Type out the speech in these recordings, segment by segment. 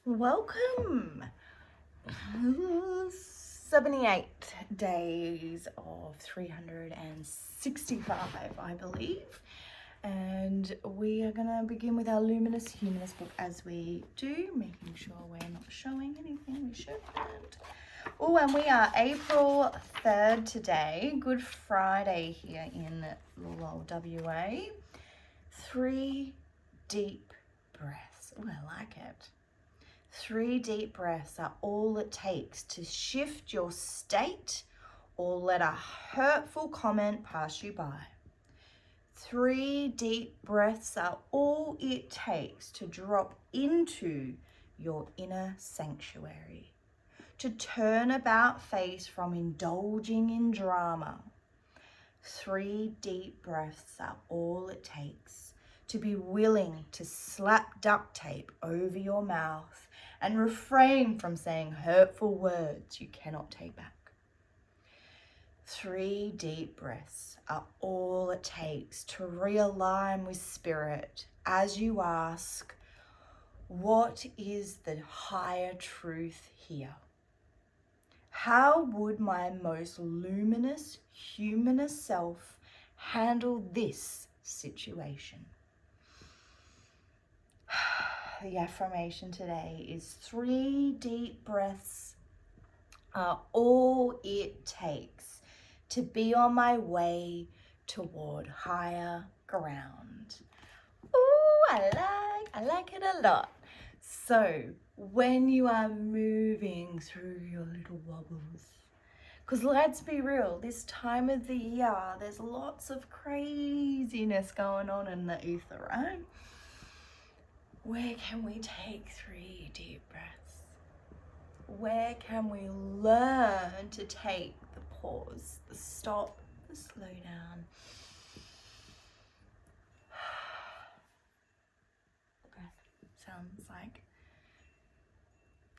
Welcome. 78 days of 365, I believe. And we are going to begin with our Luminous Humanist book as we do, making sure we're not showing anything we shouldn't. Oh, and we are April 3rd today, Good Friday here in little old WA. 3 deep breaths. Oh, I like it. 3 deep breaths are all it takes to shift your state or let a hurtful comment pass you by. 3 deep breaths are all it takes to drop into your inner sanctuary, to turn about face from indulging in drama. 3 deep breaths are all it takes to be willing to slap duct tape over your mouth and refrain from saying hurtful words you cannot take back. 3 deep breaths are all it takes to realign with spirit as you ask, what is the higher truth here? How would my most luminous, humanist self handle this situation? The affirmation today is 3 deep breaths are all it takes to be on my way toward higher ground. Ooh, I like it a lot. So when you are moving through your little wobbles, because let's be real, this time of the year, there's lots of craziness going on in the ether, right? Where can we take 3 deep breaths? Where can we learn to take the pause, the stop, the slow down? Okay, sounds like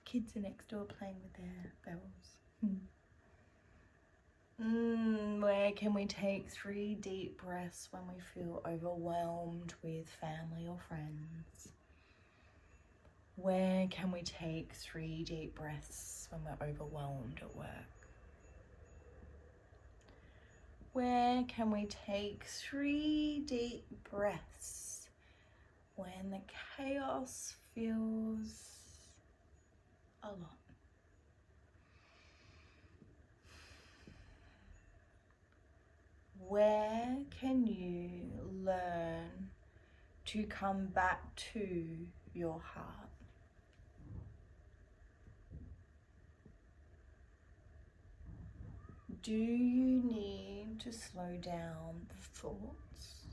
kids are next door playing with their bells. Where can we take 3 deep breaths when we feel overwhelmed with family or friends? Where can we take 3 deep breaths when we're overwhelmed at work? Where can we take 3 deep breaths when the chaos feels a lot? Where can you learn to come back to your heart? Do you need to slow down the thoughts?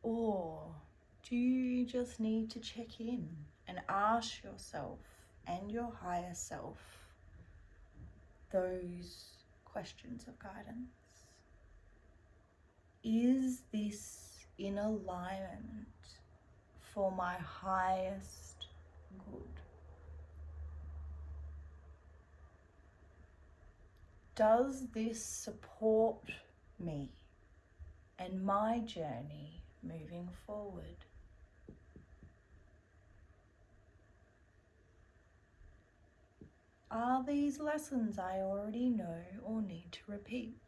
Or do you just need to check in and ask yourself and your higher self those questions of guidance? Is this in alignment for my highest good? Does this support me and my journey moving forward? Are these lessons I already know or need to repeat?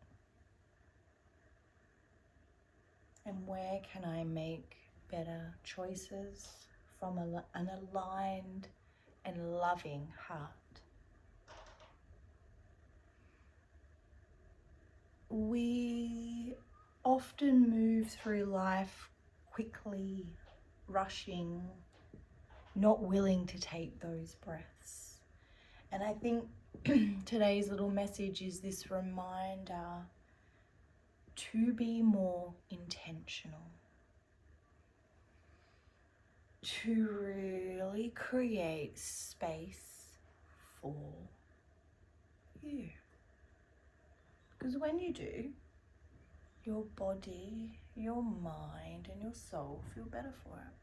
And where can I make better choices from an aligned and loving heart? We often move through life quickly, rushing, not willing to take those breaths. And I think today's little message is this reminder to be more intentional, to really create space for you. Because when you do, your body, your mind, and your soul feel better for it.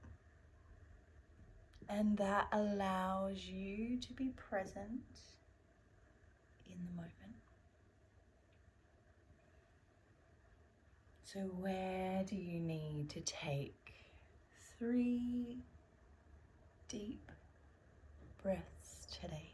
And that allows you to be present in the moment. So where do you need to take 3 deep breaths today.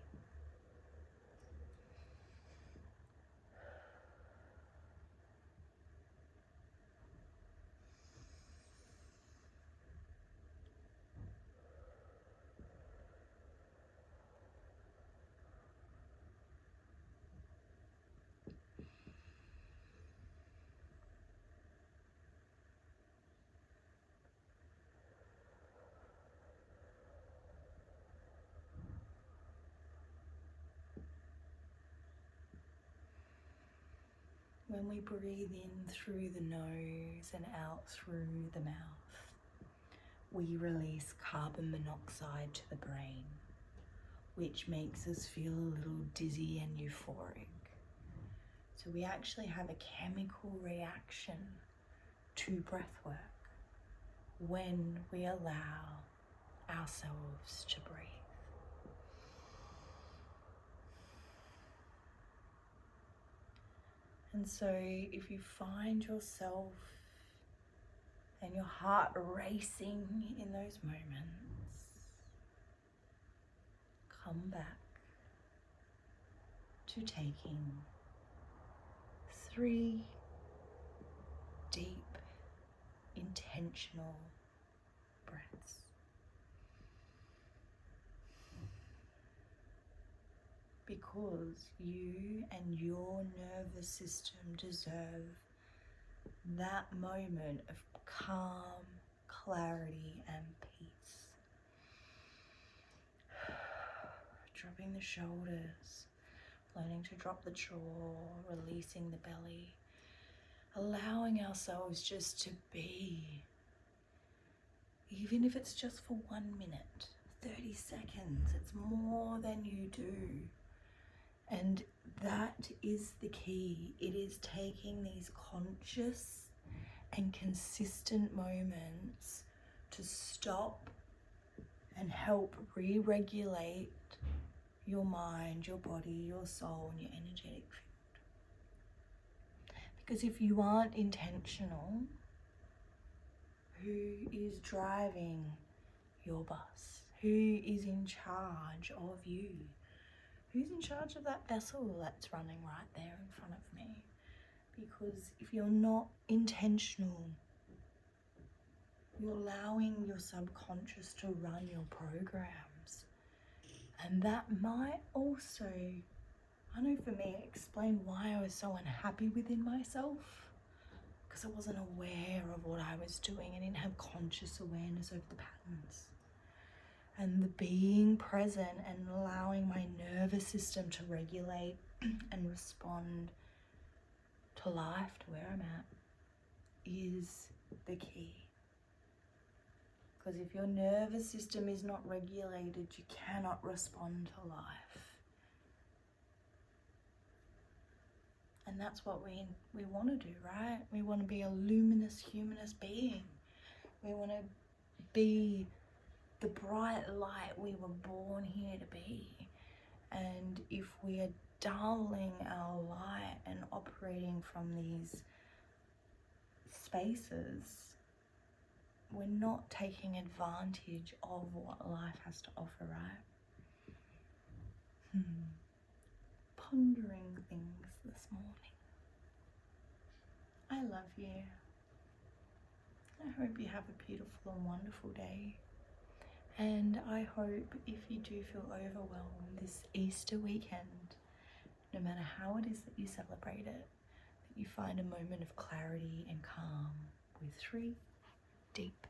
When we breathe in through the nose and out through the mouth, we release carbon monoxide to the brain, which makes us feel a little dizzy and euphoric. So we actually have a chemical reaction to breath work when we allow ourselves to breathe. And so if you find yourself and your heart racing in those moments, come back to taking 3 deep, intentional breaths. Because you and your nervous system deserve that moment of calm, clarity, and peace. Dropping the shoulders, learning to drop the jaw, releasing the belly, allowing ourselves just to be, even if it's just for 1 minute, 30 seconds, it's more than you do. And that is the key. It is taking these conscious and consistent moments to stop and help re-regulate your mind, your body, your soul, and your energetic field. Because if you aren't intentional, who is driving your bus? Who is in charge of you? Who's in charge of that vessel that's running right there in front of me? Because if you're not intentional, you're allowing your subconscious to run your programs. And that might also, I know for me, explain why I was so unhappy within myself. Because I wasn't aware of what I was doing. I didn't have conscious awareness of the patterns. And the being present and allowing my nervous system to regulate and respond to life, to where I'm at, is the key. Because if your nervous system is not regulated, you cannot respond to life. And that's what we want to do, right? We want to be a luminous, humanist being. We want to be the bright light we were born here to be. And if we are dulling our light and operating from these spaces, we're not taking advantage of what life has to offer, right? Pondering things this morning. I love you. I hope you have a beautiful and wonderful day. And I hope if you do feel overwhelmed this Easter weekend, no matter how it is that you celebrate it, that you find a moment of clarity and calm with 3 deep